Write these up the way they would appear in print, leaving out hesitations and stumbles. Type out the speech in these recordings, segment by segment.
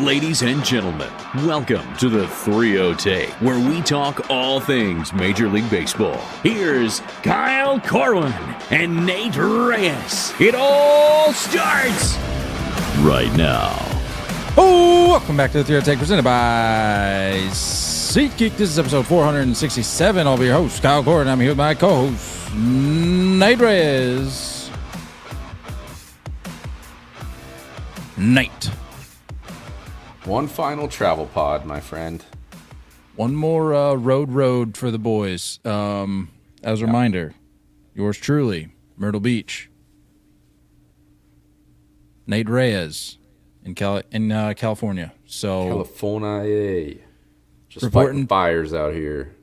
Ladies and gentlemen, welcome to the threeohtake, where we talk all things Major League Baseball. Here's Kyle Corwin and Nate Reyes. It all starts right now. Oh, welcome back to the threeohtake, presented by SeatGeek. This is episode 467. I'll be your host, Kyle Corwin. I'm here with my co-host, Nate Reyes. Nate. One final travel pod, my friend. One more road for the boys. As a reminder, yours truly, Myrtle Beach. Nate Reyes in California. So California. Just reporting fighting fires out here.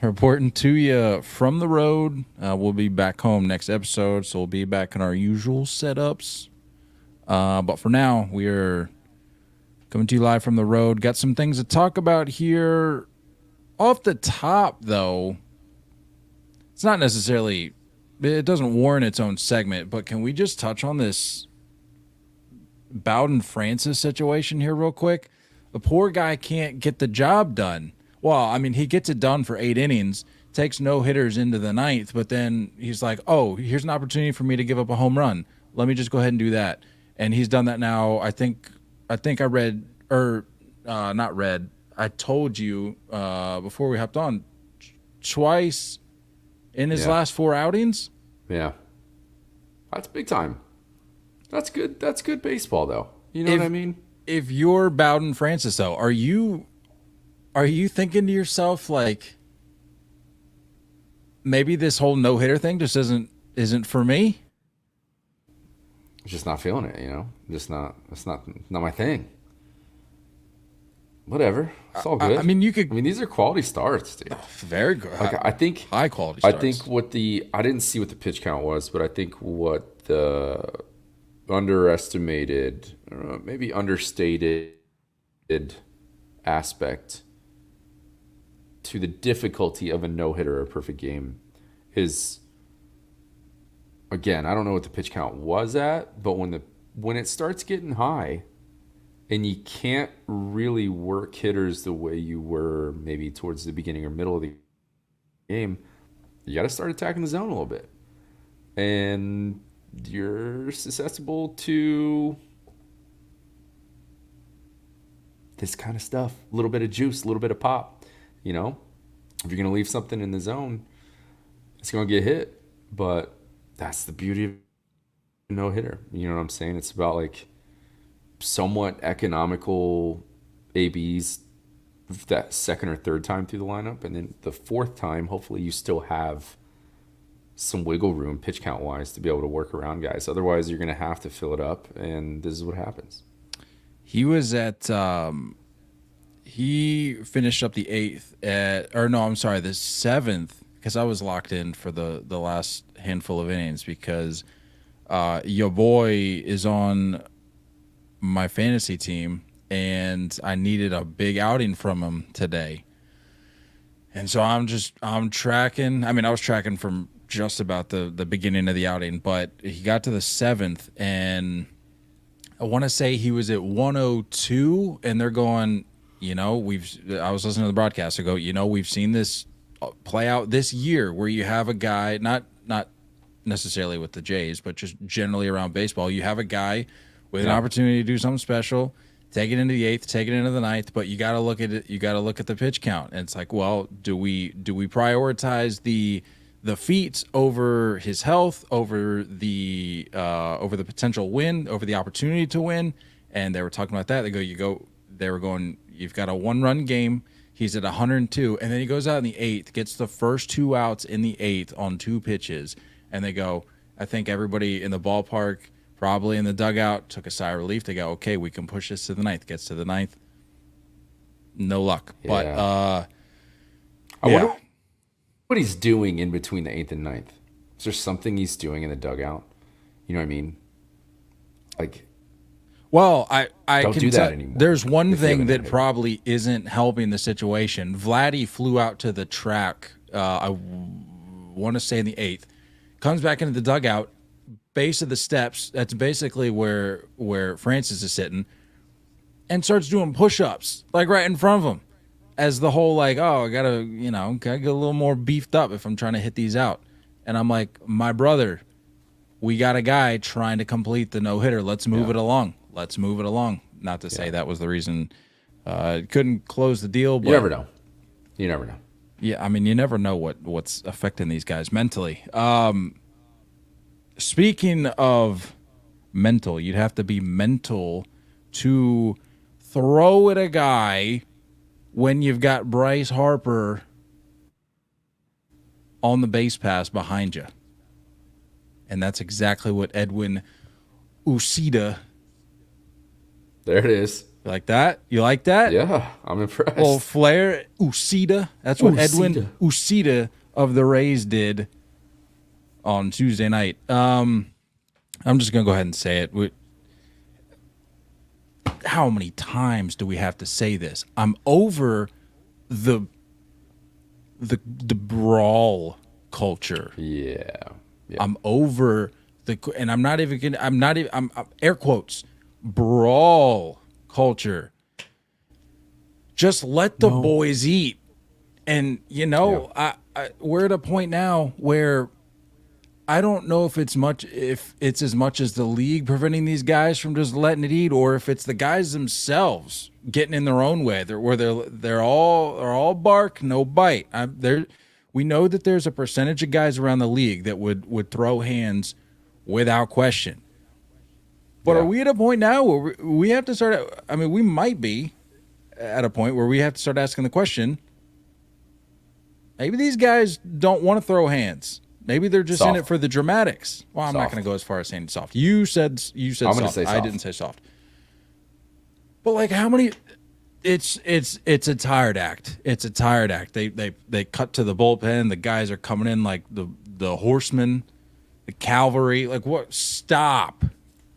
Reporting to you from the road. We'll be back home next episode, so we'll be back in our usual setups. But for now, we are coming to you live from the road. Got some things to talk about here. Off the top, though, it's not necessarily, it doesn't warrant its own segment, but can we just touch on this Bowden Francis situation here real quick? The poor guy can't get the job done. Well, I mean, he gets it done for 8 innings, takes no hitters into the 9th, but then he's like, oh, here's an opportunity for me to give up a home run. Let me just go ahead and do that. And he's done that now, I think I read, or not read, I told you before we hopped on, twice in his last 4 outings. Yeah. That's big time. That's good. That's good baseball, though. You know what I mean? If you're Bowden Francis, though, are you thinking to yourself, like, maybe this whole no-hitter thing just isn't for me? Just not feeling it, you know? It's not my thing. Whatever. It's all good. I mean, these are quality starts, dude. Very good. Like, I think high quality starts. I think I didn't see what the pitch count was, but I think what the underestimated, maybe understated aspect to the difficulty of a no-hitter or a perfect game is, again, I don't know what the pitch count was at, but when it starts getting high and you can't really work hitters the way you were maybe towards the beginning or middle of the game, you got to start attacking the zone a little bit. And you're susceptible to this kind of stuff. A little bit of juice, a little bit of pop. You know, if you're going to leave something in the zone, it's going to get hit. But that's the beauty of a no-hitter. You know what I'm saying? It's about, like, somewhat economical ABs that second or third time through the lineup. And then the fourth time, hopefully you still have some wiggle room pitch count wise to be able to work around guys. Otherwise, you're going to have to fill it up, and this is what happens. He was at he finished up the 8th the 7th, because I was locked in for the last handful of innings because your boy is on my fantasy team, and I needed a big outing from him today. And so I'm tracking. I mean, I was tracking from just about the beginning of the outing, but he got to the 7th, and I want to say he was at 102, and they're going, I was listening to the broadcast. I go, we've seen this play out this year where you have a guy, not necessarily with the Jays, but just generally around baseball, you have a guy with an opportunity to do something special, take it into the 8th, take it into the 9th, but you got to look at it. You got to look at the pitch count, and it's like, well, do we prioritize the feats over his health, over the potential win, over the opportunity to win? And they were talking about that. They were going, you've got a 1-run game. He's at 102, and then he goes out in the 8th, gets the first 2 outs in the 8th on 2 pitches, and they go, I think everybody in the ballpark, probably in the dugout, took a sigh of relief. They go, okay, we can push this to the 9th. Gets to the 9th, no luck. Yeah. But I wonder what he's doing in between the 8th and 9th. Is there something he's doing in the dugout? You know what I mean? Like, well, I don't can do that anymore. There's one thing that probably isn't helping the situation. Vladdy flew out to the track, I want to say in the 8th, comes back into the dugout, base of the steps. That's basically where Francis is sitting. and starts doing push-ups, like right in front of him, as the whole like, oh, I gotta get a little more beefed up if I'm trying to hit these out. And I'm like, my brother, we got a guy trying to complete the no-hitter. Let's move it along. Let's move it along. Not to say that was the reason couldn't close the deal. But You never know. You never know. Yeah, I mean, you never know what's affecting these guys mentally. Speaking of mental, you'd have to be mental to throw at a guy when you've got Bryce Harper on the base pass behind you. And that's exactly what Edwin Uceda. There it is. You like that? You like that? Yeah, I'm impressed. Well, Flair Uceda. That's what Edwin Uceda of the Rays did on Tuesday night. I'm just going to go ahead and say it. How many times do we have to say this? I'm over the brawl culture. Yeah. I'm over and I'm not even I'm air quotes, brawl culture. Just let the boys eat. And we're at a point now where I don't know if it's as much as the league preventing these guys from just letting it eat, or if it's the guys themselves getting in their own way. They're all bark, no bite. We know that there's a percentage of guys around the league that would throw hands without question. But are we at a point now where we have to start? I mean, we might be at a point where we have to start asking the question. Maybe these guys don't want to throw hands. Maybe they're just in it for the dramatics. Well, I'm not going to go as far as saying soft. You said I'm soft. Say soft. I didn't say soft. But like, how many? It's a tired act. It's a tired act. They cut to the bullpen. The guys are coming in like the horsemen, the cavalry. Like what? Stop.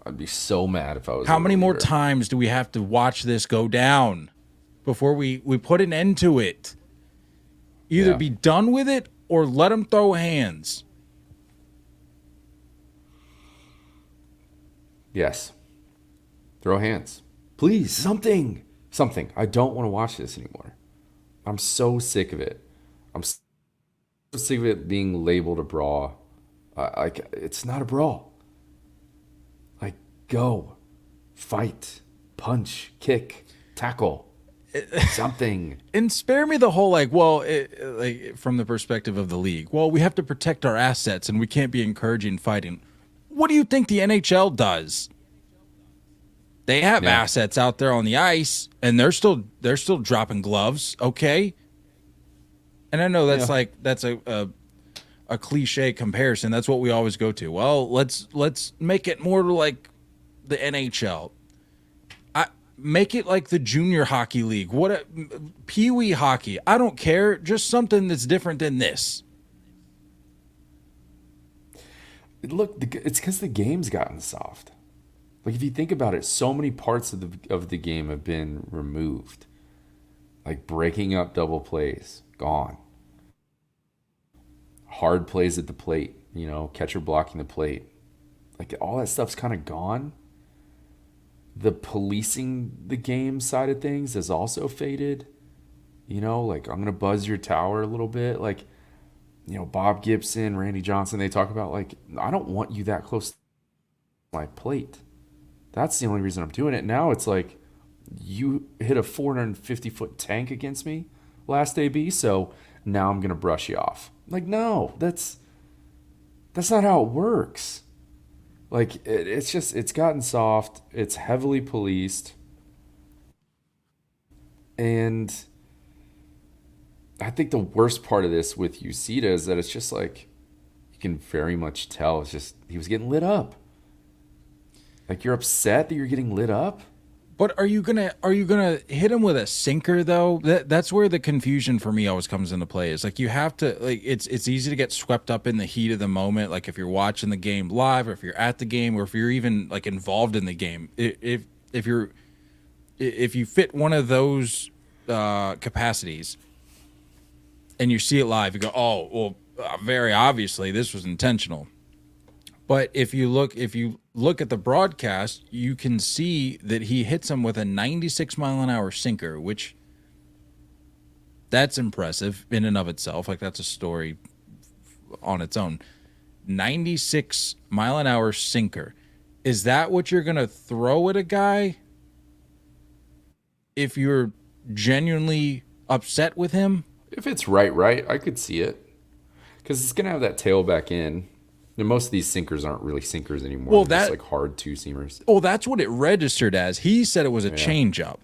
I'd be so mad if I was. How many more times do we have to watch this go down before we put an end to it? Either be done with it or let them throw hands. Yes. Throw hands. Please, something. I don't want to watch this anymore. I'm so sick of it. I'm so sick of it being labeled a brawl. It's not a brawl. Like, go. Fight. Punch. Kick. Tackle. Something. And spare me the whole from the perspective of the league. Well, we have to protect our assets and we can't be encouraging fighting. What do you think the NHL does? They have assets out there on the ice and they're still dropping gloves, okay? And I know that's a cliche comparison. That's what we always go to. Well, let's make it more like the NHL. Make it like the junior hockey league. Pee-wee hockey. I don't care. Just something that's different than this. Look, it's because the game's gotten soft. Like, if you think about it, so many parts of the game have been removed. Like breaking up double plays, gone. Hard plays at the plate, catcher blocking the plate. Like, all that stuff's kind of gone. The policing the game side of things has also faded. Like, I'm going to buzz your tower a little bit. Like, Bob Gibson, Randy Johnson, they talk about, like, I don't want you that close to my plate. That's the only reason I'm doing it. Now it's like, you hit a 450-foot tank against me last AB, so now I'm going to brush you off. Like, no, that's not how it works. Like, it's gotten soft. It's heavily policed. And I think the worst part of this with Uceda is that it's just like, you can very much tell it's just, he was getting lit up. Like, you're upset that you're getting lit up? But are you gonna hit him with a sinker though? That's where the confusion for me always comes into play. Is like, you have to, like, it's easy to get swept up in the heat of the moment. Like, if you're watching the game live, or if you're at the game, or if you're even like involved in the game. If you fit one of those capacities and you see it live, you go, oh well, very obviously this was intentional. But if you look at the broadcast, you can see that he hits him with a 96-mile-an-hour sinker, which that's impressive in and of itself. Like, that's a story on its own. 96-mile-an-hour sinker. Is that what you're going to throw at a guy if you're genuinely upset with him? If it's right, I could see it. Because it's going to have that tail back in. And most of these sinkers aren't really sinkers anymore. Well, They're that, just like hard two-seamers. Oh, that's what it registered as. He said it was a changeup.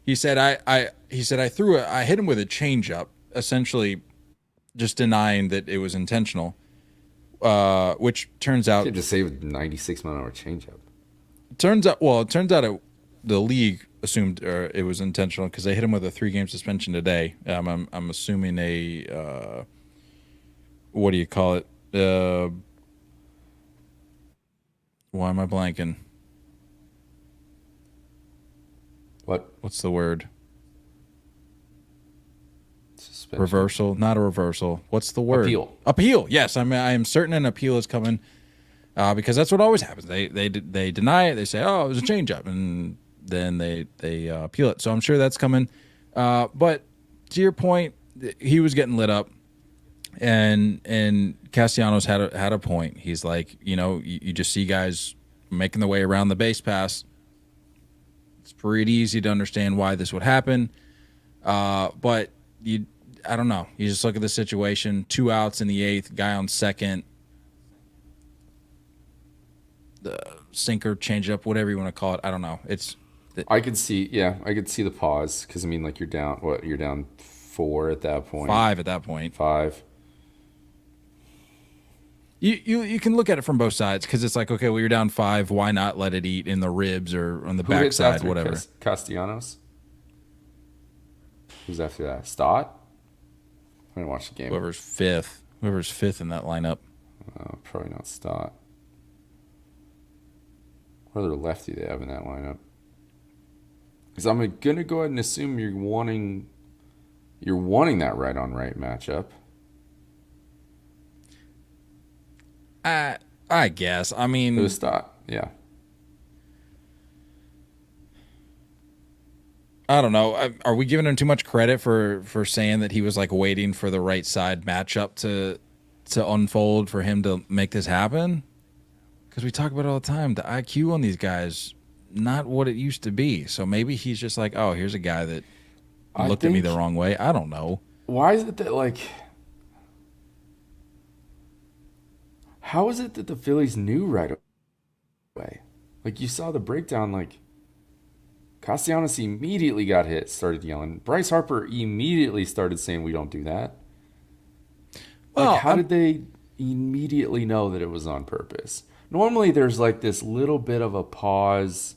He said I hit him with a changeup, essentially just denying that it was intentional. Which turns out You could just say 96-mile-an-hour changeup. It turns out the league assumed it was intentional because they hit him with a 3-game suspension today. I'm assuming a what do you call it? Why am I blanking? What's the word? suspension? Reversal, not a reversal. What's the word? Appeal. Yes, I am certain an appeal is coming because that's what always happens. They deny it. They say, "Oh, it was a changeup," and then they appeal it. So I'm sure that's coming. But to your point, he was getting lit up, and Castellanos had a point. He's like, you just see guys making the way around the base pass. It's pretty easy to understand why this would happen, but I don't know. You just look at the situation. 2 outs in the 8th, guy on second. The sinker, changeup, whatever you want to call it. I don't know. I could see the pause because like you're down. You're down 4 at that point. 5 at that point. 5. You can look at it from both sides because it's like, okay, well, you're down 5. Why not let it eat in the ribs or on the backside, whatever. Castellanos. Who's after that? Stott. I didn't watch the game. Whoever's fifth in that lineup. Probably not Stott. What other lefty they have in that lineup? Because I'm gonna go ahead and assume you're wanting that right-on-right matchup. I guess. I mean, It was Stott. Yeah. I don't know. Are we giving him too much credit for saying that he was like waiting for the right side matchup to unfold for him to make this happen? Because we talk about it all the time. The IQ on these guys, not what it used to be. So maybe he's just like, oh, here's a guy that looked at me the wrong way. I don't know. Why is it that how is it that the Phillies knew right away? Like, you saw the breakdown, Castellanos immediately got hit, started yelling. Bryce Harper immediately started saying, "We don't do that." Well, how did they immediately know that it was on purpose? Normally, there's this little bit of a pause,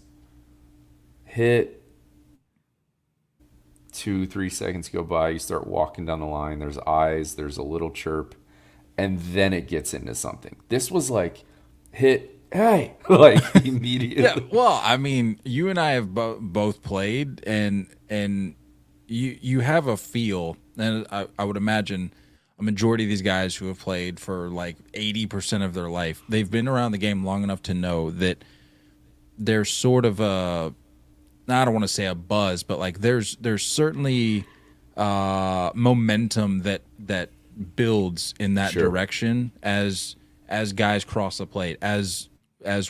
hit, 2-3 seconds go by, you start walking down the line, there's eyes, there's a little chirp, and then it gets into something. This was hit, hey, immediately. Yeah, well, I mean, you and I have both played, and you have a feel, and I would imagine a majority of these guys who have played for 80% of their life, they've been around the game long enough to know that there's sort of I don't want to say a buzz, but there's certainly momentum that builds in that direction as guys cross the plate, as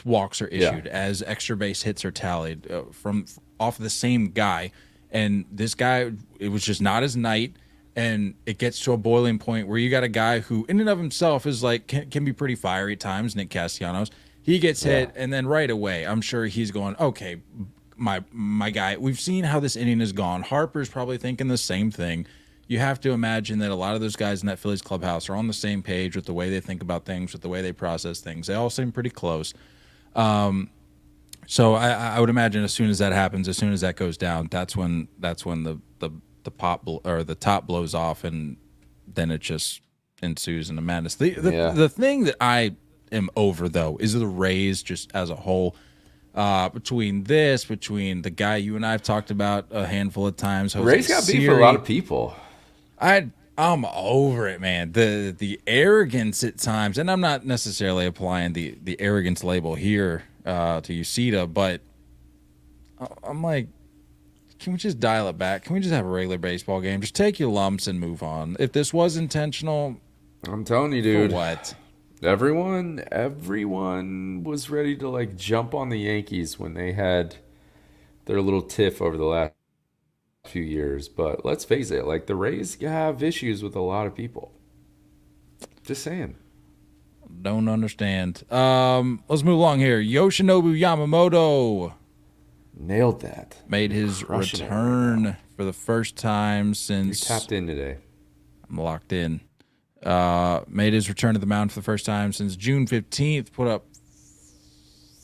walks are issued, as extra base hits are tallied from off the same guy. And this guy, it was just not his night, and it gets to a boiling point where you got a guy who in and of himself is can be pretty fiery at times, Nick Castellanos. He gets hit, and then right away, I'm sure he's going, okay, my guy, we've seen how this inning has gone. Harper's probably thinking the same thing. You have to imagine that a lot of those guys in that Phillies clubhouse are on the same page with the way they think about things, with the way they process things. They all seem pretty close. So I would imagine as soon as that happens, as soon as that goes down, that's when the pop or the top blows off, and then it just ensues in a madness. The thing that I am over though is the Rays just as a whole. Between the guy you and I have talked about a handful of times, Jose Rays got beef Siri, for a lot of people. I I'm over it, man. The arrogance at times, and I'm not necessarily applying the arrogance label here to Yoshida, but I'm like, can we just dial it back? Can we just have a regular baseball game? Just take your lumps and move on. If this was intentional, I'm telling you, dude. for what? Everyone was ready to like jump on the Yankees when they had their little tiff over the last few years. But let's face it, like the Rays have issues with a lot of people. Just saying. Don't understand. Let's move along here. Yoshinobu Yamamoto Nailed that. made his Crushing it right return for the first time You're since tapped in today. I'm locked in. Made his return to the mound for the first time since June 15th. Put up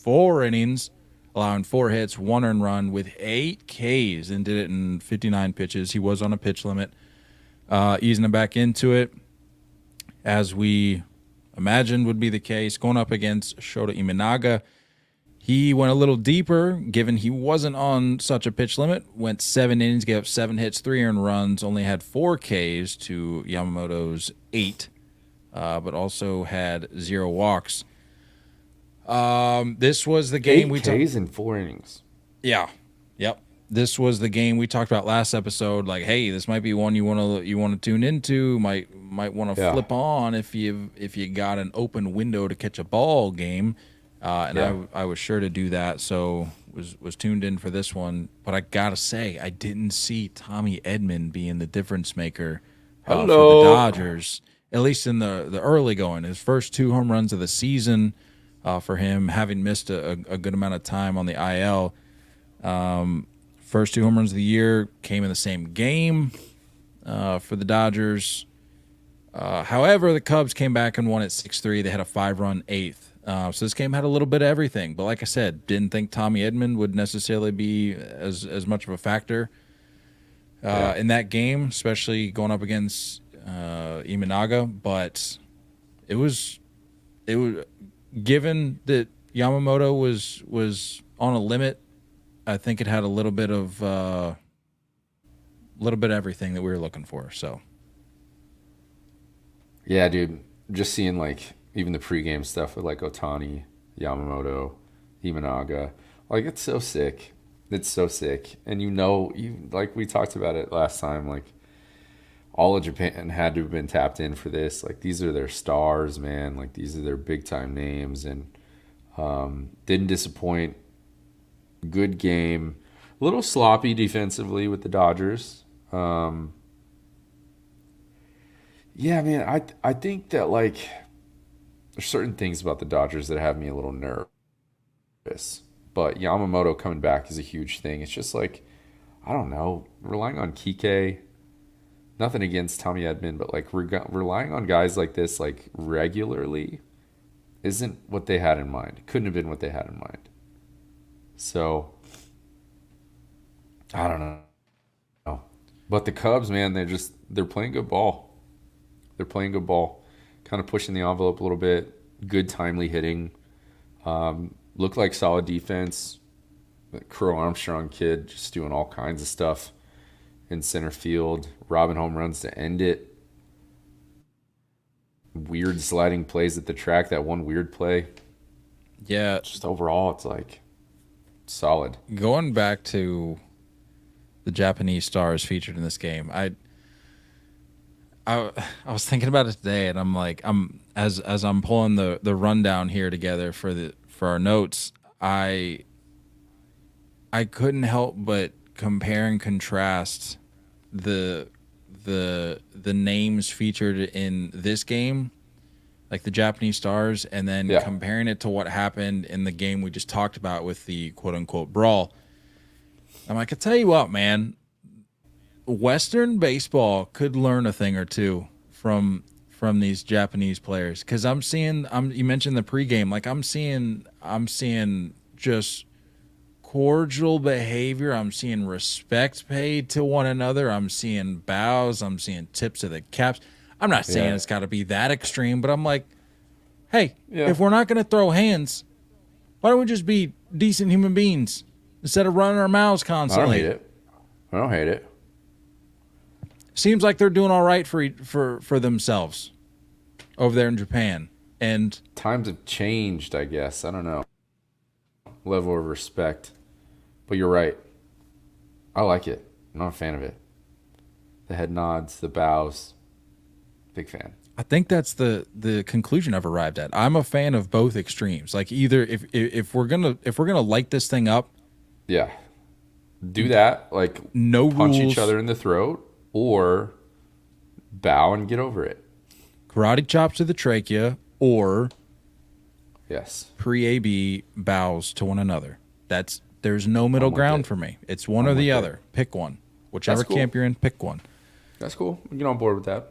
4 innings, allowing 4 hits, 1 earned run with 8 Ks, and did it in 59 pitches. He was on a pitch limit, easing him back into it, as we imagined would be the case. Going up against Shota Imanaga, he went a little deeper, given he wasn't on such a pitch limit. Went 7 innings, gave up 7 hits, 3 earned runs, only had 4 Ks to Yamamoto's 8, but also had 0 walks. This was the game 8 Ks in 4 innings. Yeah. Yep. This was the game we talked about last episode. Like, hey, this might be one you want to tune into. Might want to flip on if you got an open window to catch a ball game. I was sure to do that, so was tuned in for this one. But I gotta say, I didn't see Tommy Edman being the difference maker for the Dodgers, at least in the early going. His first 2 home runs of the season for him, having missed a good amount of time on the IL. First 2 home runs of the year came in the same game for the Dodgers. However, the Cubs came back and won at 6-3. They had a 5-run 8th. So this game had a little bit of everything. But like I said, didn't think Tommy Edman would necessarily be as much of a factor in that game, especially going up against Imanaga. But it was given that Yamamoto was on a limit, I think it had a little bit of everything that we were looking for. So Yeah, dude. Just seeing like even the pregame stuff with like Otani, Yamamoto, Imanaga, like it's so sick. It's so sick. And you like we talked about it last time, like all of Japan had to have been tapped in for this. Like these are their stars, man. Like these are their big time names, and didn't disappoint. Good game. A little sloppy defensively with the Dodgers. Yeah, man, I think that like there's certain things about the Dodgers that have me a little nervous. But Yamamoto coming back is a huge thing. It's just like, I don't know, relying on Kike, nothing against Tommy Edman, but like relying on guys like this like regularly isn't what they had in mind. Couldn't have been what they had in mind. So, I don't know. But the Cubs, man, they're playing good ball. They're playing good ball. Kind of pushing the envelope a little bit. Good timely hitting. Looked like solid defense. The Crow Armstrong kid just doing all kinds of stuff in center field. Robbing home runs to end it. Weird sliding plays at the track. That one weird play. yeah, Just overall, it's like solid. going back to the Japanese stars featured in this game, I was thinking about it today, and I'm like, as I'm pulling the rundown here together for our notes, I couldn't help but compare and contrast the names featured in this game, like the Japanese stars, and then comparing it to what happened in the game we just talked about with the quote unquote brawl. I'm like, I tell you what, man, Western baseball could learn a thing or two from these Japanese players, because you mentioned the pregame, like I'm seeing just cordial behavior. I'm seeing respect paid to one another. I'm seeing bows. I'm seeing tips of the caps. I'm not saying it's got to be that extreme, but I'm like, hey, if we're not going to throw hands, why don't we just be decent human beings instead of running our mouths constantly? I don't hate it. seems like they're doing all right for themselves over there in Japan. And times have changed, I guess. I don't know. Level of respect. But you're right. I like it. I'm not a fan of it. The head nods, the bows. Big fan. I think that's the conclusion I've arrived at. I'm a fan of both extremes. Like either if we're gonna light this thing up, yeah, do that. Like no punch rules, each other in the throat, or bow and get over it. Karate chops to the trachea, or yes, pre-AB bows to one another. There's no middle ground for me. It's one or the other. Pick one. Whichever camp you're in, pick one. That's cool. We get on board with that.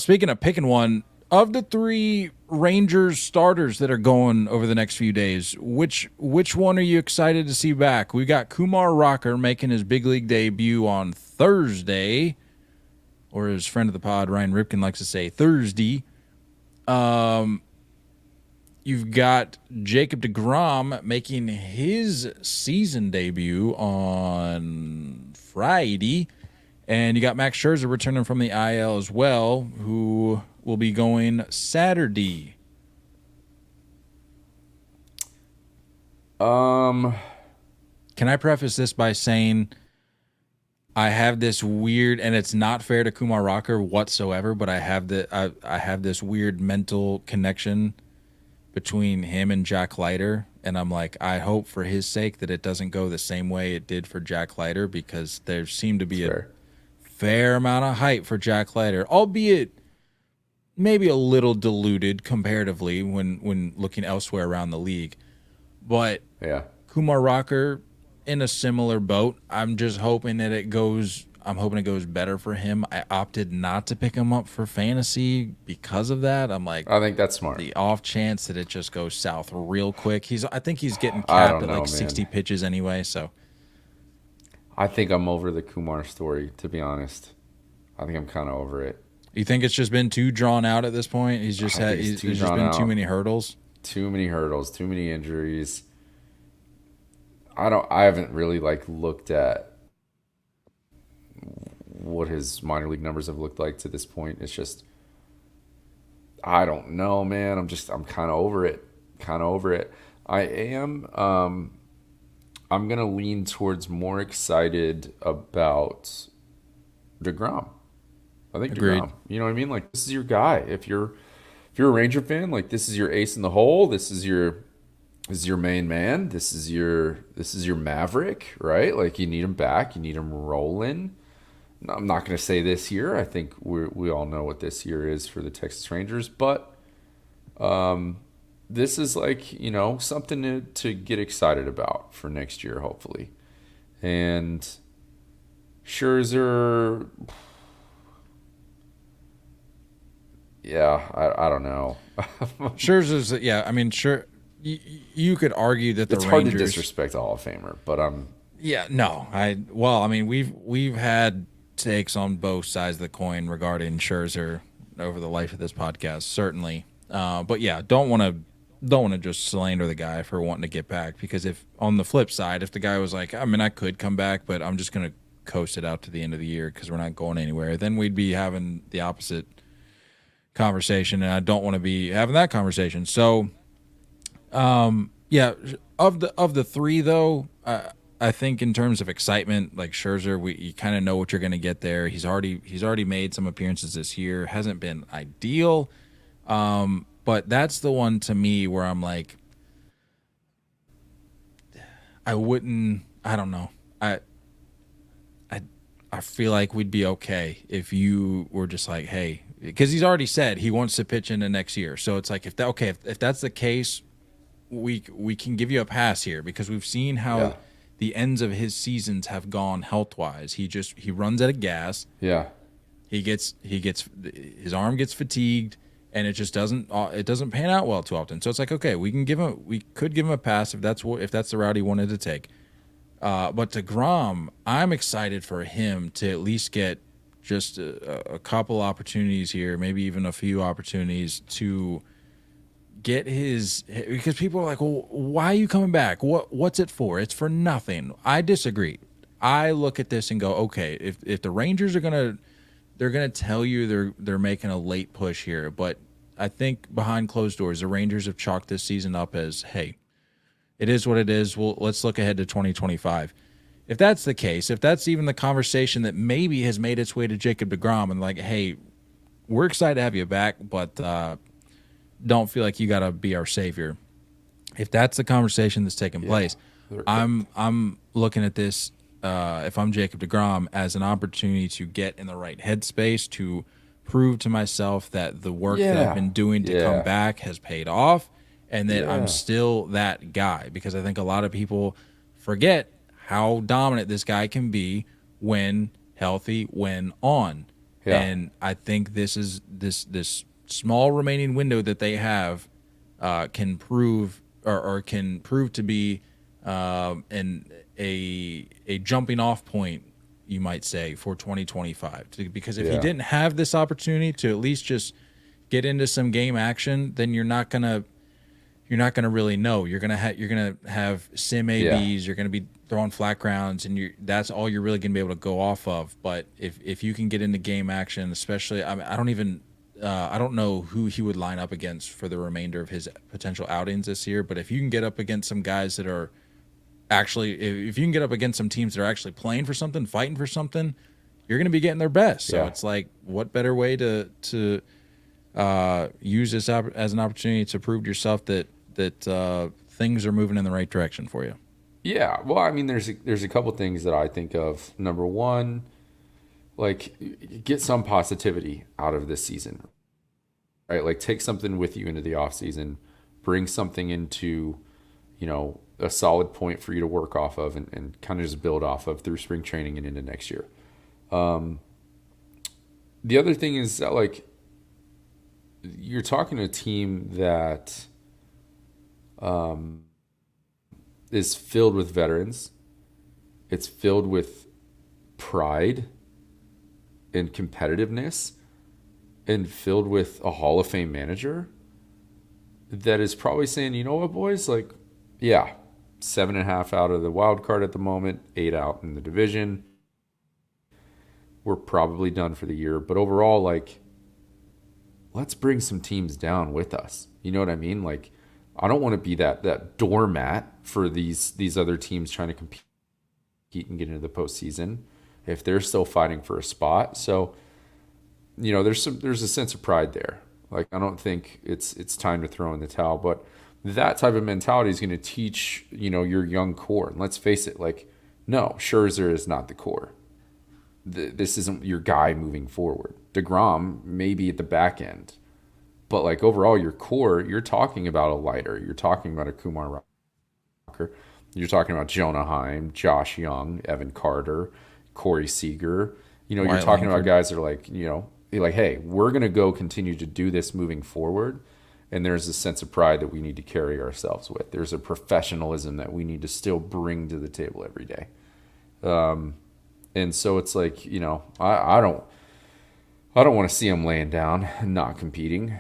Speaking of picking one, of the 3 Rangers starters that are going over the next few days, which one are you excited to see back? We got Kumar Rocker making his big league debut on Thursday, or as friend of the pod Ryan Ripken likes to say, Thursday. You've got Jacob deGrom making his season debut on Friday. And you got Max Scherzer returning from the IL as well, who will be going Saturday. Can I preface this by saying I have this weird, and it's not fair to Kumar Rocker whatsoever, but I have this weird mental connection between him and Jack Leiter, and I'm like, I hope for his sake that it doesn't go the same way it did for Jack Leiter, because there seemed to be a fair amount of hype for Jack Leiter, albeit maybe a little diluted comparatively when looking elsewhere around the league. But yeah, Kumar Rocker in a similar boat. I'm just hoping that it goes better for him. I opted not to pick him up for fantasy because of that. I'm like, I think that's smart. The off chance that it just goes south real quick. I think he's getting capped at like 60 pitches anyway, so I think I'm over the Kumar story, to be honest. I think I'm kind of over it. You think it's just been too drawn out at this point? There's just been too many hurdles. Too many hurdles, too many injuries. I haven't really looked at what his minor league numbers have looked like to this point. It's just, I don't know, man. I'm kind of over it. I am. I'm going to lean towards more excited about deGrom. I think Agreed. deGrom, you know what I mean? Like, this is your guy. If you're a Ranger fan, like, this is your ace in the hole. This is your main man. This is your maverick, right? Like, you need him back. You need him rolling. I'm not going to say this year. I think we all know what this year is for the Texas Rangers, but this is something to get excited about for next year, hopefully. And Scherzer, yeah, I don't know. Scherzer's, yeah, I mean, sure, you could argue that it's hard to disrespect a Hall of Famer, but yeah, no, we've had takes on both sides of the coin regarding Scherzer over the life of this podcast, certainly. But yeah, don't want to just slander the guy for wanting to get back, because if on the flip side, if the guy was like, I mean, I could come back, but I'm just gonna coast it out to the end of the year because we're not going anywhere, then we'd be having the opposite conversation, and I don't want to be having that conversation. So, yeah, of the 3 though, I think in terms of excitement, like Scherzer, you kind of know what you're going to get there. He's already made some appearances this year. Hasn't been ideal, but that's the one to me where I'm like, I don't know. I feel like we'd be okay if you were just like, hey, because he's already said he wants to pitch into next year. So it's like, if that's the case, we can give you a pass here, because we've seen how the ends of his seasons have gone health-wise. He runs out of gas. Yeah. His arm gets fatigued, and it just doesn't pan out well too often. So it's like, okay, we could give him a pass if that's the route he wanted to take. But deGrom, I'm excited for him to at least get just a couple opportunities here, maybe even a few opportunities to get because people are like, well, why are you coming back? What's it for? It's for nothing. I disagree. I look at this and go, okay, if the Rangers are they're gonna tell you they're making a late push here, but I think behind closed doors, the Rangers have chalked this season up as, hey, it is what it is. Well, let's look ahead to 2025. If that's the case, if that's even the conversation that maybe has made its way to Jacob deGrom and like, hey, we're excited to have you back, but don't feel like you got to be our savior. If that's the conversation that's taking place, I'm looking at this, if I'm Jacob deGrom, as an opportunity to get in the right headspace, to prove to myself that the work that I've been doing to come back has paid off, and that I'm still that guy. Because I think a lot of people forget how dominant this guy can be when healthy, when on. Yeah. And I think this is this small remaining window that they have can prove or can prove to be a jumping off point, you might say, for 2025. Because if you didn't have this opportunity to at least just get into some game action, then you're not gonna really know. You're gonna have sim ABs. You're gonna be throwing flat grounds, and that's all you're really gonna be able to go off of. But if you can get into game action, especially, I don't know who he would line up against for the remainder of his potential outings this year. But if you can get up against some guys that are actually, if you can get up against some teams that are actually playing for something, fighting for something, you're gonna be getting their best. So it's like, what better way to use this as an opportunity to prove to yourself that things are moving in the right direction for you? Yeah, well, I mean, there's a couple things that I think of. Number one, like, get some positivity out of this season, right? Like, take something with you into the off season, bring something into, a solid point for you to work off of, and kind of just build off of through spring training and into next year. The other thing is that, like, you're talking to a team that is filled with veterans. It's filled with pride and competitiveness, and filled with a Hall of Fame manager that is probably saying, you know what, boys, like, 7.5 out of the wild card at the moment, 8 out in the division. We're probably done for the year. But overall, like, let's bring some teams down with us. You know what I mean? Like, I don't want to be that doormat for these other teams trying to compete and get into the postseason if they're still fighting for a spot. So, there's a sense of pride there. Like, I don't think it's time to throw in the towel, but that type of mentality is going to teach, your young core. And let's face it, like, no, Scherzer is not the core. This isn't your guy moving forward. deGrom may be at the back end. But, like, overall, your core, you're talking about a Leiter. You're talking about a Kumar Rocker. You're talking about Jonah Heim, Josh Young, Evan Carter, Corey Seager. You're talking about guys that are like, hey, we're going to go continue to do this moving forward. And there's a sense of pride that we need to carry ourselves with. There's a professionalism that we need to still bring to the table every day. And so it's like, I don't want to see them laying down and not competing.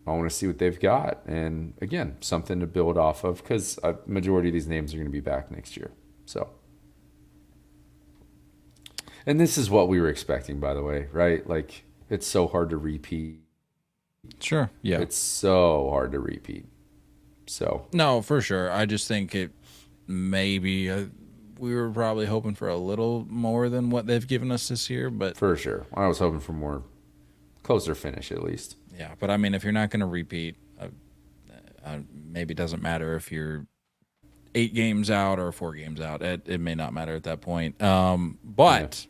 I want to see what they've got. And again, something to build off of, because a majority of these names are going to be back next year. So, and this is what we were expecting, by the way, right? Like, it's so hard to repeat. Sure. Yeah. It's so hard to repeat. So, no, for sure. I just think it maybe we were probably hoping for a little more than what they've given us this year, but for sure. I was hoping for more closer finish at least. Yeah, but I mean, if you're not going to repeat, maybe it doesn't matter if you're 8 games out or 4 games out. It may not matter at that point. But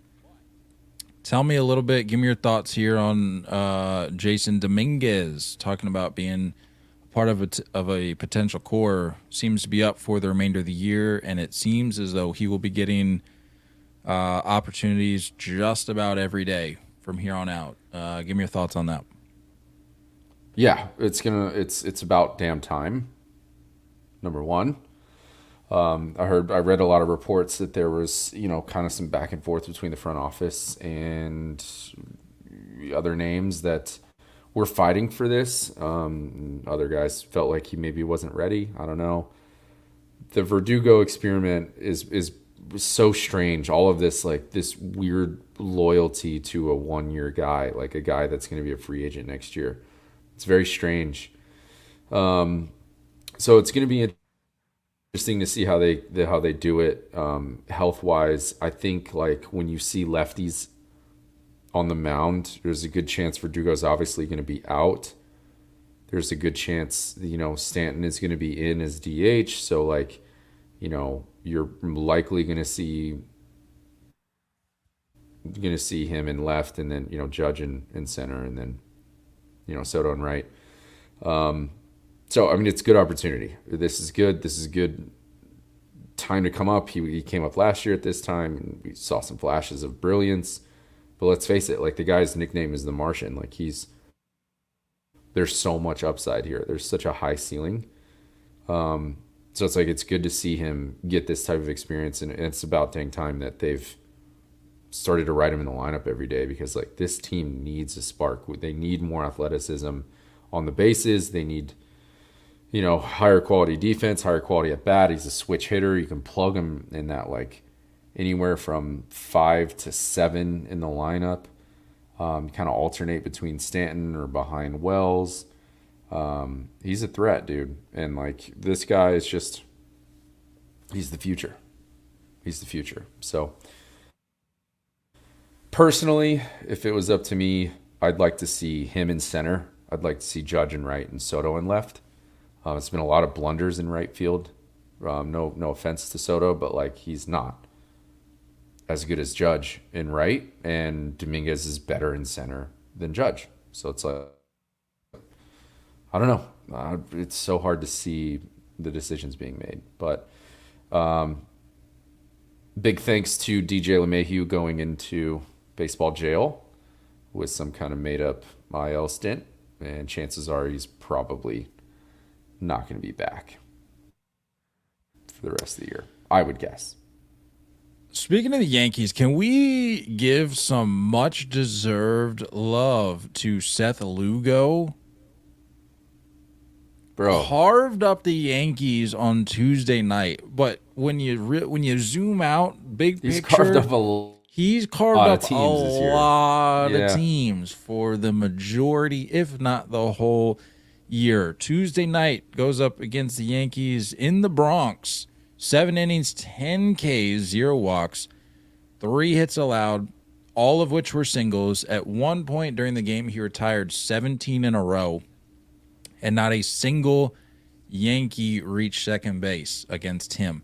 tell me a little bit. Give me your thoughts here on Jasson Domínguez, talking about being part of a potential core. Seems to be up for the remainder of the year, and it seems as though he will be getting opportunities just about every day from here on out. Give me your thoughts on that. Yeah, it's about damn time. Number one, I read a lot of reports that there was, kind of some back and forth between the front office and other names that were fighting for this. Other guys felt like he maybe wasn't ready. I don't know. The Verdugo experiment is so strange. All of this, like this weird loyalty to a 1-year guy, like a guy that's going to be a free agent next year. It's very strange. So it's going to be interesting to see how they do it health wise. I think like when you see lefties on the mound, there's a good chance Verdugo's obviously going to be out. There's a good chance, Stanton is going to be in as DH. So like, you're likely going to see him in left, and then Judge in center, and then Soto in right. So I mean, it's a good opportunity. This is good. This is a good time to come up. He came up last year at this time, and we saw some flashes of brilliance. But let's face it, like the guy's nickname is the Martian. Like there's so much upside here. There's such a high ceiling. So it's like it's good to see him get this type of experience, and it's about dang time that they've started to write him in the lineup every day, because like this team needs a spark. They need more athleticism on the bases. They need higher quality defense, higher quality at bat. He's a switch hitter. You can plug him in that like anywhere from 5 to 7 in the lineup. Kind of alternate between Stanton or behind Wells. He's a threat, dude. And like this guy is just, he's the future. He's the future. So personally, if it was up to me, I'd like to see him in center. I'd like to see Judge in right and Soto in left. It's been a lot of blunders in right field. No offense to Soto, but like he's not as good as Judge in right, and Domínguez is better in center than Judge. So it's like, I don't know. It's so hard to see the decisions being made. But big thanks to DJ LeMahieu going into baseball jail with some kind of made-up IL stint, and chances are he's probably not going to be back for the rest of the year, I would guess. Speaking of the Yankees, can we give some much-deserved love to Seth Lugo? Bro, carved up the Yankees on Tuesday night, but when you zoom out, big picture, he's carved up a lot of teams for the majority, if not the whole year. Tuesday night goes up against the Yankees in the Bronx. 7 innings, 10 Ks, 0 walks, 3 hits allowed, all of which were singles. At one point during the game, he retired 17 in a row, and not a single Yankee reached second base against him.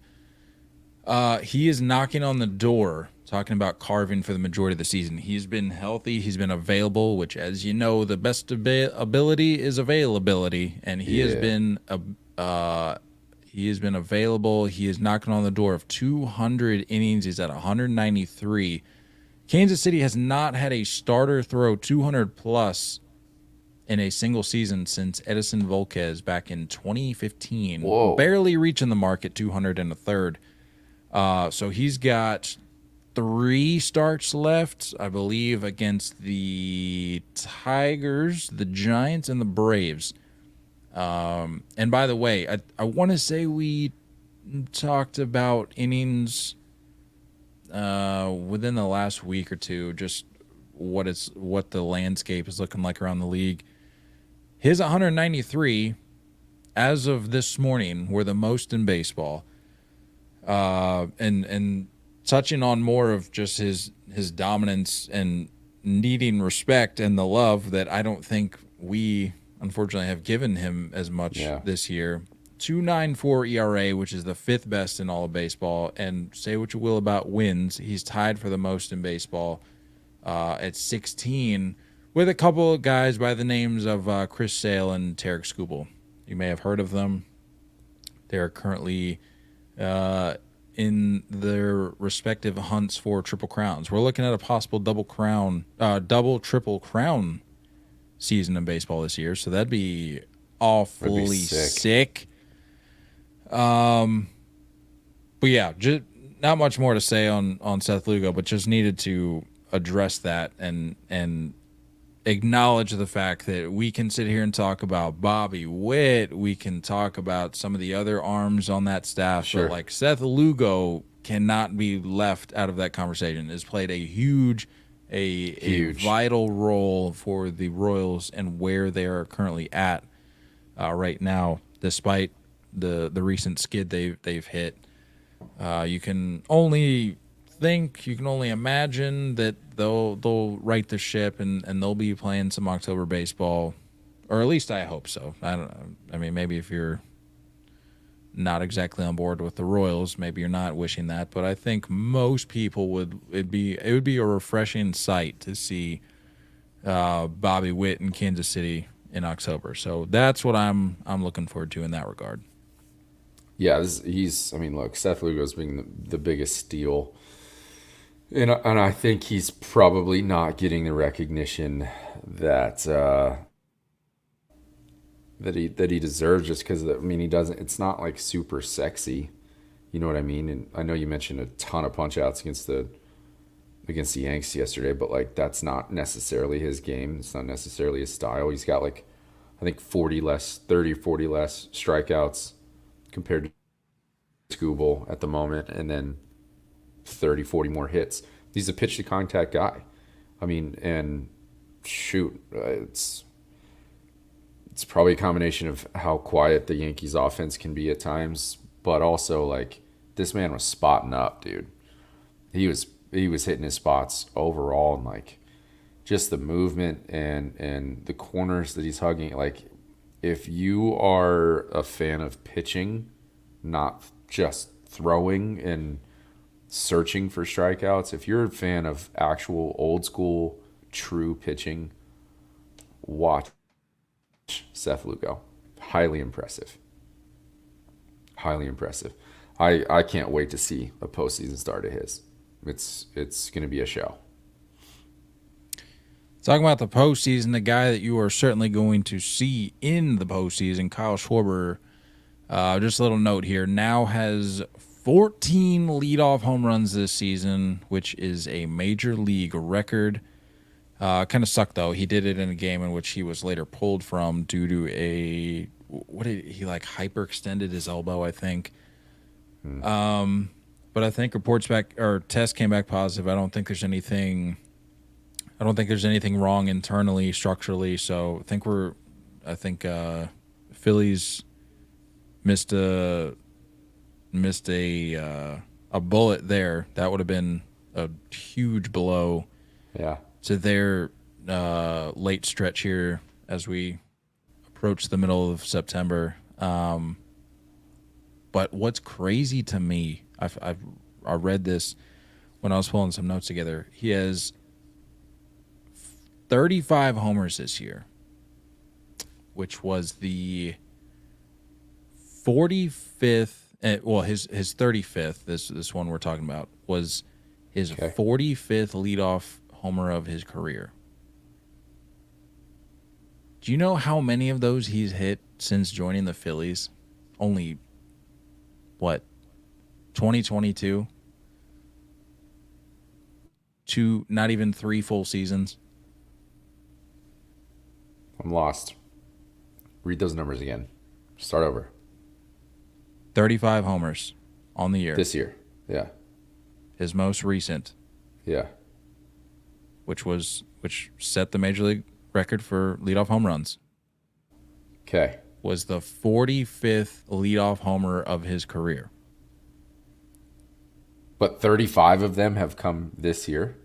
He is knocking on the door, talking about carving for the majority of the season. He's been healthy. He's been available, which, as you know, the best ability is availability, and he has been available. He is knocking on the door of 200 innings. He's at 193. Kansas City has not had a starter throw 200-plus in a single season since Edison Volquez back in 2015. Whoa. Barely reaching the mark at 200 and a third. So he's got 3 starts left, I believe, against the Tigers, the Giants, and the Braves. And by the way, I want to say we talked about innings within the last week or two, just what the landscape is looking like around the league. His 193, as of this morning, were the most in baseball. And touching on more of just his dominance and needing respect and the love that I don't think we, unfortunately, have given him as much this year. 2.94 ERA, which is the 5th best in all of baseball. And say what you will about wins, he's tied for the most in baseball at 16, with a couple of guys by the names of Chris Sale and Tarek Skubal. You may have heard of them. They're currently in their respective hunts for triple crowns. We're looking at a possible triple crown season in baseball this year, so that'd be awfully sick. But yeah, just not much more to say on Seth Lugo, but just needed to address that and acknowledge the fact that we can sit here and talk about Bobby Witt, we can talk about some of the other arms on that staff, but like Seth Lugo cannot be left out of that conversation. Has played a huge vital role for the Royals and where they are currently at right now, despite the recent skid they've hit. You can only imagine that they'll right the ship and they'll be playing some October baseball, or at least I hope so. I don't know. I mean, maybe if you're not exactly on board with the Royals, maybe you're not wishing that, but I think most people would. It would be a refreshing sight to see Bobby Witt in Kansas City in October. So that's what I'm looking forward to in that regard. Yeah, look, Seth Lugo's being the biggest steal, and I think he's probably not getting the recognition that he deserves, just because he doesn't. It's not like super sexy, you know what I mean? And I know you mentioned a ton of punch outs against the Yanks yesterday, but like that's not necessarily his game. It's not necessarily his style. He's got like I think 30 or 40 less strikeouts compared to Scooble at the moment, and then 30, 40 more hits. He's a pitch to contact guy. And shoot, it's probably a combination of how quiet the Yankees offense can be at times, but also like this man was spotting up, dude. He was hitting his spots overall, and like just the movement and the corners that he's hugging. Like if you are a fan of pitching, not just throwing and searching for strikeouts, if you're a fan of actual old school true pitching, watch Seth Lugo. Highly impressive. I can't wait to see a postseason start of his. It's going to be a show. Talking about the postseason, the guy that you are certainly going to see in the postseason, Kyle Schwarber, just a little note here, now has 14 leadoff home runs this season, which is a major league record. Kind of sucked, though. He did it in a game in which he was later pulled from due to he hyperextended his elbow, I think. But I think tests came back positive. I don't think there's anything wrong internally, structurally. So I think Phillies missed a bullet there. That would have been a huge blow. Yeah. To their late stretch here as we approach the middle of September. But what's crazy to me, I read this when I was pulling some notes together. He has 35 homers this year, which was the 45th. His 35th. This one we're talking about was his 45th leadoff homer of his career. Do you know how many of those he's hit since joining the Phillies? Only, 2022? Not even 3 full seasons. I'm lost. Read those numbers again. Start over. 35 homers on the year. This year. Yeah. His most recent. Yeah. Which set the major league record for leadoff home runs. Okay. Was the 45th leadoff homer of his career. But 35 of them have come this year.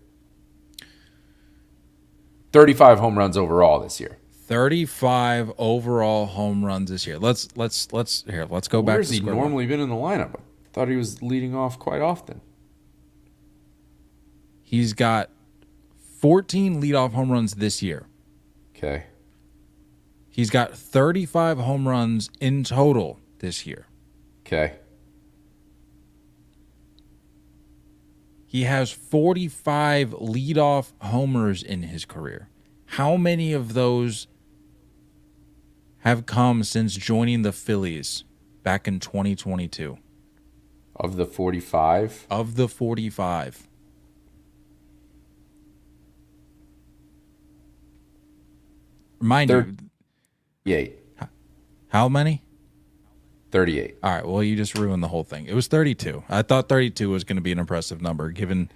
35 home runs overall this year. 35 overall home runs this year. Let's go back. Where's he normally been in the lineup? I thought he was leading off quite often. He's got 14 leadoff home runs this year. Okay. He's got 35 home runs in total this year. Okay. He has 45 leadoff homers in his career. How many of those have come since joining the Phillies back in 2022? Of the 45? Of the 45. Mind you. 38. How many? 38. All right, well, you just ruined the whole thing. It was 32. I thought 32 was going to be an impressive number, given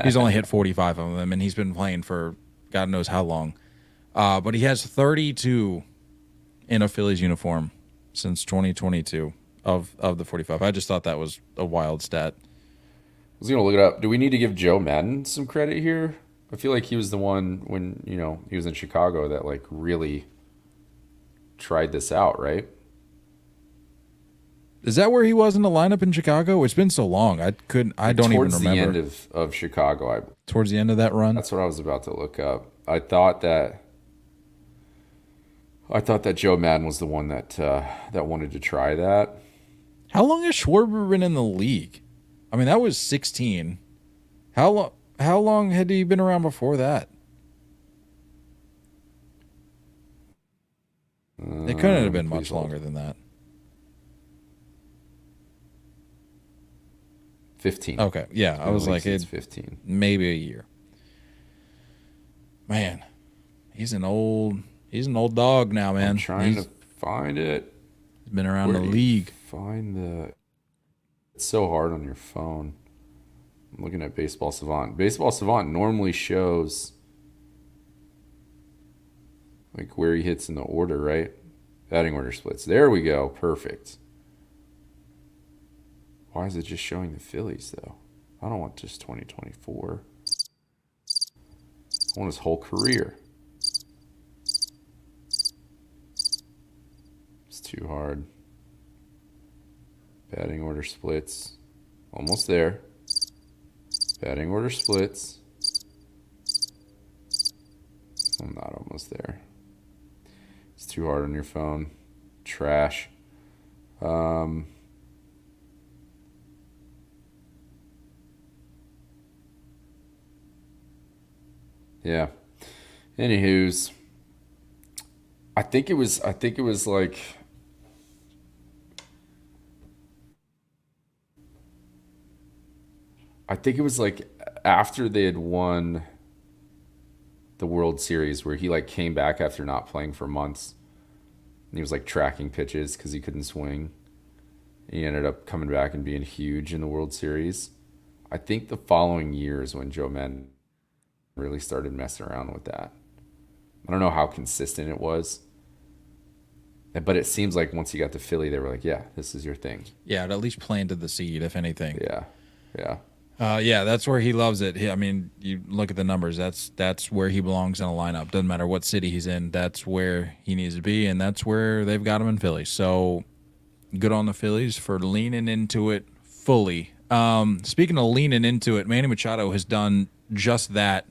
he's only hit 45 of them, and he's been playing for God knows how long. But he has 32 in a Phillies uniform since 2022 of the 45. I just thought that was a wild stat. I was going to look it up. Do we need to give Joe Madden some credit here? I feel like he was the one when, he was in Chicago that, like, really tried this out, right? Is that where he was in the lineup in Chicago? It's been so long. I don't even remember. Towards the end of Chicago. Towards the end of that run? That's what I was about to look up. I thought that Joe Madden was the one that wanted to try that. How long has Schwarber been in the league? I mean, that was 16. How long had he been around before that? It couldn't have been much longer than that. 15. Okay, yeah, I was like, it's 15. Maybe a year. Man, he's an old dog now, man. I'm trying to find it. He's been around the league. It's so hard on your phone. I'm looking at Baseball Savant. Baseball Savant normally shows like where he hits in the order, right? Batting order splits. There we go. Perfect. Why is it just showing the Phillies, though? I don't want just 2024. I want his whole career. It's too hard. Batting order splits. Almost there. Batting order splits. I'm not almost there. It's too hard on your phone. Trash. Yeah. Anywho's, I think it was like after they had won the World Series where he like came back after not playing for months. And he was like tracking pitches because he couldn't swing. He ended up coming back and being huge in the World Series. I think the following year is when Joe Madden really started messing around with that. I don't know how consistent it was, but it seems like once he got to Philly, they were like, yeah, this is your thing. Yeah, it at least planted the seed, if anything. Yeah. Yeah, that's where he loves it. I mean, you look at the numbers. That's where he belongs in a lineup. Doesn't matter what city he's in. That's where he needs to be, and that's where they've got him in Philly. So good on the Phillies for leaning into it fully. Speaking of leaning into it, Manny Machado has done just that.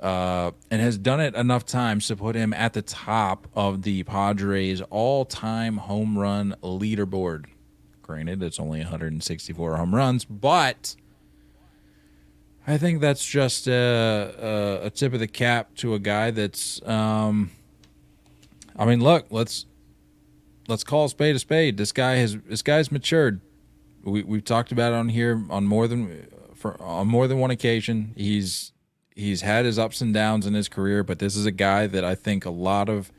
And has done it enough times to put him at the top of the Padres' all-time home run leaderboard. Granted, it's only 164 home runs, but I think that's just a tip of the cap to a guy that's. I mean, look, let's call a spade. This guy's matured. We've talked about it on here on more than one occasion. He's had his ups and downs in his career, but this is a guy that I think a lot of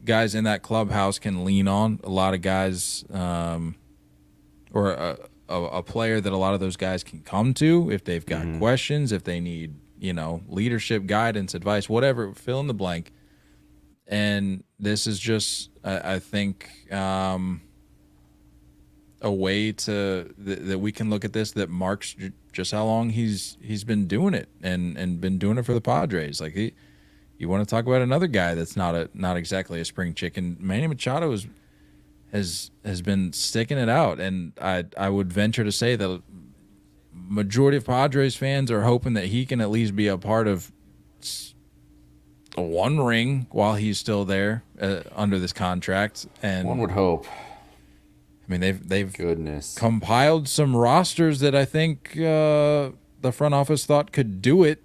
guys in that clubhouse can lean on. A lot of guys, or a player that a lot of those guys can come to if they've got questions, if they need, leadership, guidance, advice, whatever, fill in the blank. And this is just, I think, a way that we can look at this that marks just how long he's been doing it and been doing it for the Padres. Like you want to talk about another guy that's not exactly a spring chicken. Manny Machado has been sticking it out, and I would venture to say that majority of Padres fans are hoping that he can at least be a part of one ring while he's still there under this contract. And one would hope. I mean, they've goodness compiled some rosters that I think the front office thought could do it,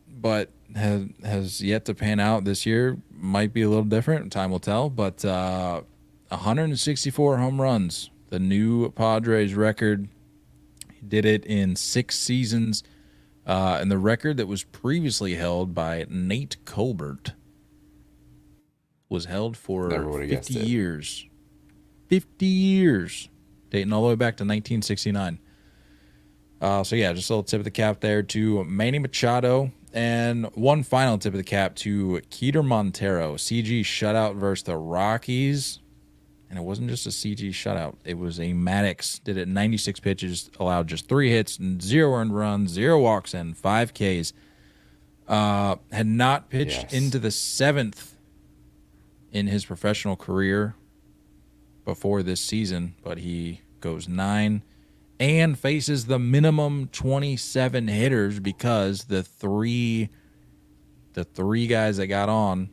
but has yet to pan out this year. Might be a little different. Time will tell. But 164 home runs, the new Padres record. He did it in 6 seasons, and the record that was previously held by Nate Colbert was held for 50 years. 50 years, dating all the way back to 1969. So yeah, just a little tip of the cap there to Manny Machado. And one final tip of the cap to Keider Montero. CG shutout versus the Rockies. And it wasn't just a CG shutout. It was a Maddux. Did it 96 pitches, allowed just 3 hits, 0 earned runs, 0 walks, and 5 Ks. Had not pitched into the 7th in his professional career before this season, but he goes 9 and faces the minimum 27 hitters because the three guys that got on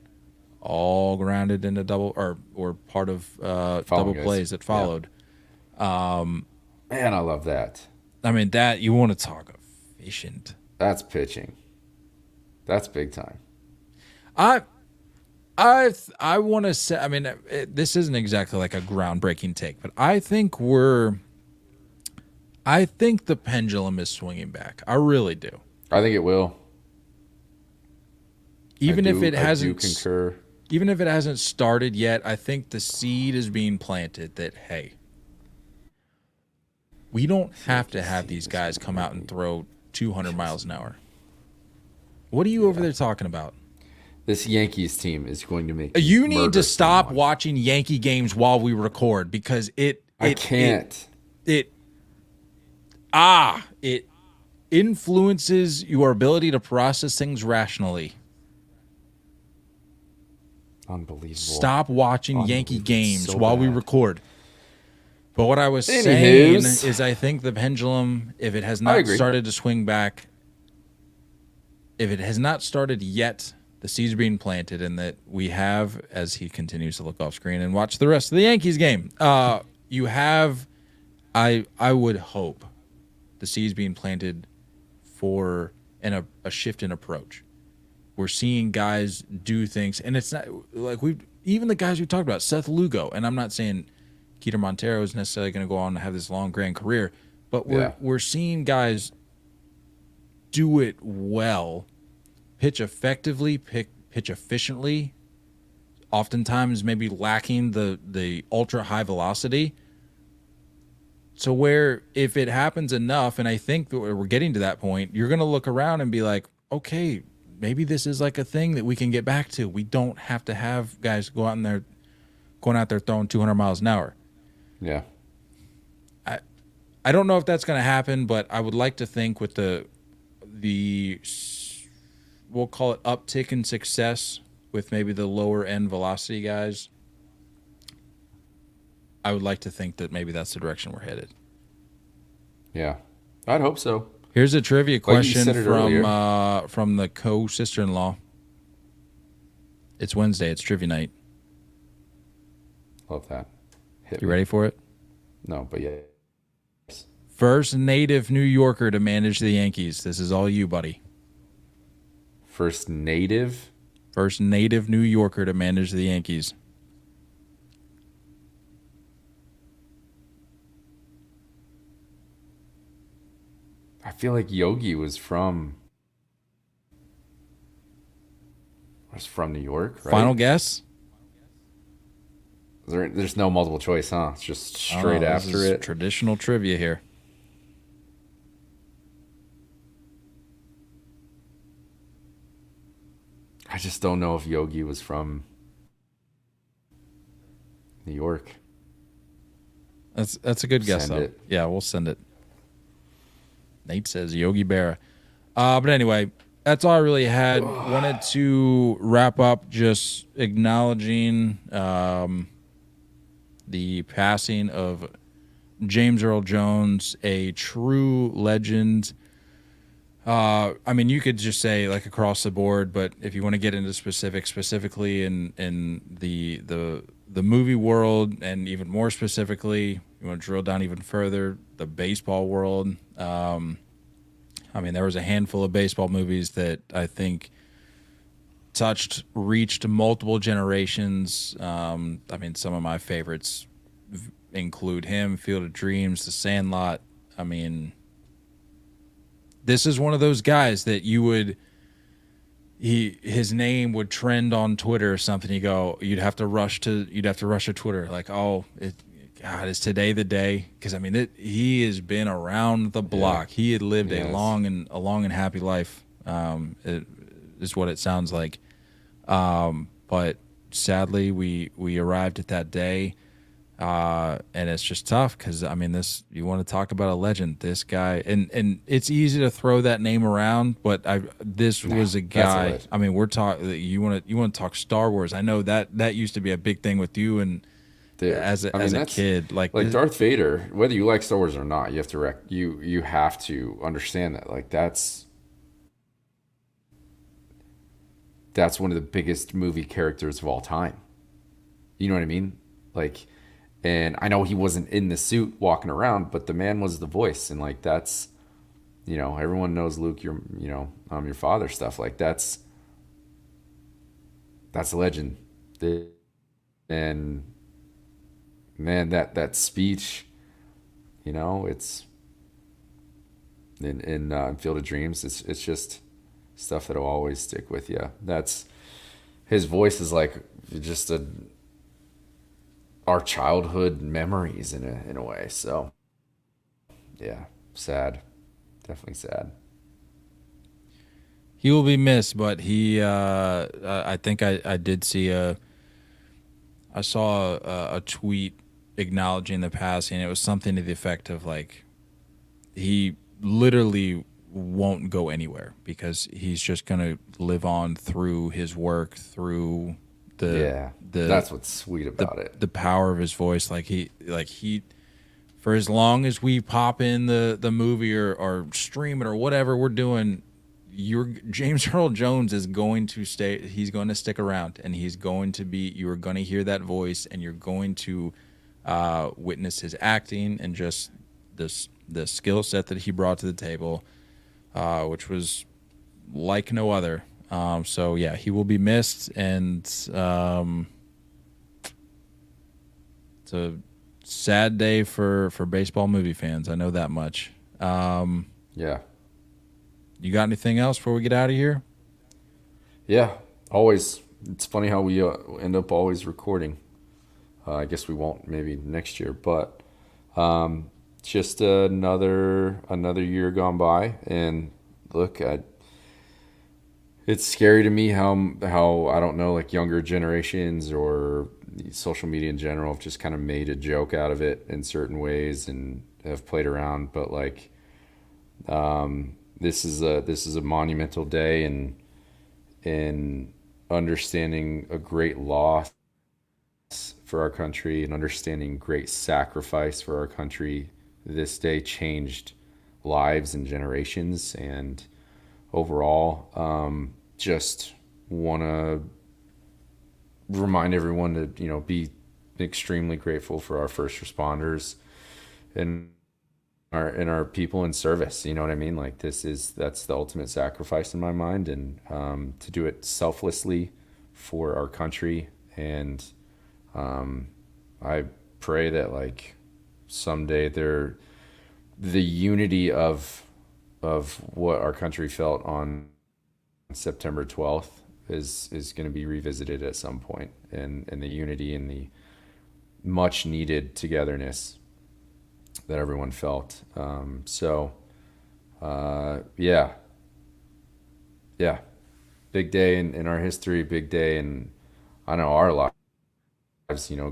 all grounded into double or part of double plays that followed. Yeah. Man, I love that. I mean, that you want to talk efficient. That's pitching. That's big time. I want to say, I mean, this isn't exactly like a groundbreaking take, but I think the pendulum is swinging back. I really do. I think it will. Even if it I do concur. Even if it hasn't started yet, I think the seed is being planted that, hey, we don't have to have these guys come out and throw 200 miles an hour. What are you over there talking about? This Yankees team is going to make. You need to stop watching Yankee games while we record because I can't. It influences your ability to process things rationally. Unbelievable. Stop watching Yankee games while we record. But what I was saying is I think the pendulum, if it has not started to swing back, if it has not started yet, the seeds being planted, and that we have, as he continues to look off screen and watch the rest of the Yankees game, you have, I would hope, the seeds being planted for a shift in approach. We're seeing guys do things, and it's not like even the guys we talked about, Seth Lugo, and I'm not saying Keider Montero is necessarily going to go on and have this long grand career, but we're seeing guys do it well, pitch effectively, pitch efficiently, oftentimes maybe lacking the ultra high velocity. So where if it happens enough, and I think that we're getting to that point, you're going to look around and be like, okay, maybe this is like a thing that we can get back to. We don't have to have guys going out there throwing 200 miles an hour. Yeah. I don't know if that's going to happen, but I would like to think with the we'll call it uptick in success with maybe the lower end velocity guys, I would like to think that maybe that's the direction we're headed. Yeah, I'd hope so. Here's a trivia question from the co-sister-in-law. It's Wednesday. It's trivia night. Love that. You ready for it? No, but yeah. First native New Yorker to manage the Yankees. This is all you, buddy. First native New Yorker to manage the Yankees. I feel like Yogi was from New York, right? Final guess? There's no multiple choice, huh? It's just straight after it. Traditional trivia here. I just don't know if Yogi was from New York. That's a good guess, though. Yeah, we'll send it. Nate says Yogi Berra. But anyway, that's all I really had. Wanted to wrap up just acknowledging the passing of James Earl Jones, a true legend. I mean, you could just say like across the board, but if you want to get into specifically in the movie world, and even more specifically, you want to drill down even further, the baseball world. I mean, there was a handful of baseball movies that I think reached multiple generations. I mean, some of my favorites include him, Field of Dreams, The Sandlot. I mean, this is one of those guys that his name would trend on Twitter or something. You'd have to rush to Twitter, like, God, is today the day? Because I mean, he has been around the block. He had lived a long and happy life. It is what it sounds like. But sadly, we arrived at that day, and it's just tough because I mean, you want to talk about a legend. This guy, and it's easy to throw that name around, but this was a guy. I mean, we're talking. You want to talk Star Wars? I know that used to be a big thing with you and. Dude, as a kid, like Darth Vader, whether you like Star Wars or not, you have to you have to understand that like that's one of the biggest movie characters of all time. You know what I mean? Like, and I know he wasn't in the suit walking around, but the man was the voice, and like that's, everyone knows Luke. I'm your father stuff. Like that's a legend, and. Man, that speech, it's in Field of Dreams. It's just stuff that'll always stick with you. His voice is like just our childhood memories in a way. So, yeah, sad, definitely sad. He will be missed, but I think I did see I saw a tweet acknowledging the passing. It was something to the effect of like he literally won't go anywhere because he's just gonna live on through his work, through that's what's sweet about it. The power of his voice. Like he for as long as we pop in the movie or stream it or whatever we're doing, James Earl Jones is going to stay. He's going to stick around, and he's going to be. You are going to hear that voice, and you're going to witness his acting and just the skill set that he brought to the table, which was like no other. So yeah, he will be missed, and it's a sad day for baseball movie fans. I know that much. Yeah. You got anything else before we get out of here? Yeah, always. It's funny how we end up always recording. I guess we won't maybe next year, but just another year gone by. And look, it's scary to me how I don't know, like younger generations or social media in general have just kind of made a joke out of it in certain ways and have played around. But like, this is a monumental day in understanding a great loss for our country and understanding great sacrifice for our country. This day changed lives and generations, and overall, just want to remind everyone to be extremely grateful for our first responders and our people in service. You know what I mean? Like that's the ultimate sacrifice in my mind, and to do it selflessly for our country. And I pray that like someday the unity of what our country felt on September 12th is going to be revisited at some point, and the unity and the much needed togetherness that everyone felt. Yeah, big day in our history, big day in I know our lives.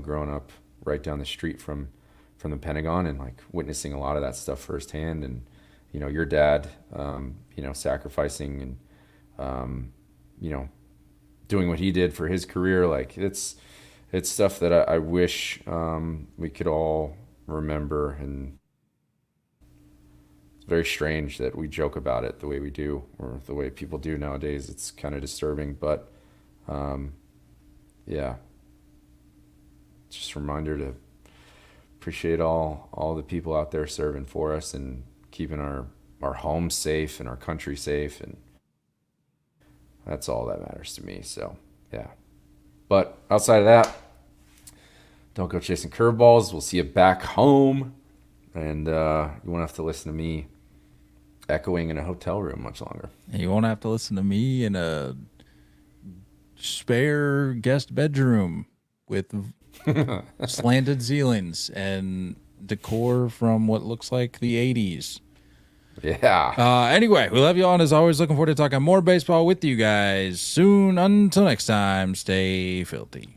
Growing up right down the street from the Pentagon and like witnessing a lot of that stuff firsthand, and your dad, sacrificing and doing what he did for his career. Like it's stuff that I wish we could all remember, and it's very strange that we joke about it the way we do, or the way people do nowadays. It's kind of disturbing, but just a reminder to appreciate all the people out there serving for us and keeping our homes safe and our country safe, and that's all that matters to me. So yeah, but outside of that, don't go chasing curveballs. We'll see you back home, and you won't have to listen to me echoing in a hotel room much longer. And you won't have to listen to me in a spare guest bedroom with slanted ceilings and decor from what looks like the 80s. Yeah. Anyway, we love you all, and as always, looking forward to talking more baseball with you guys soon. Until next time, stay filthy.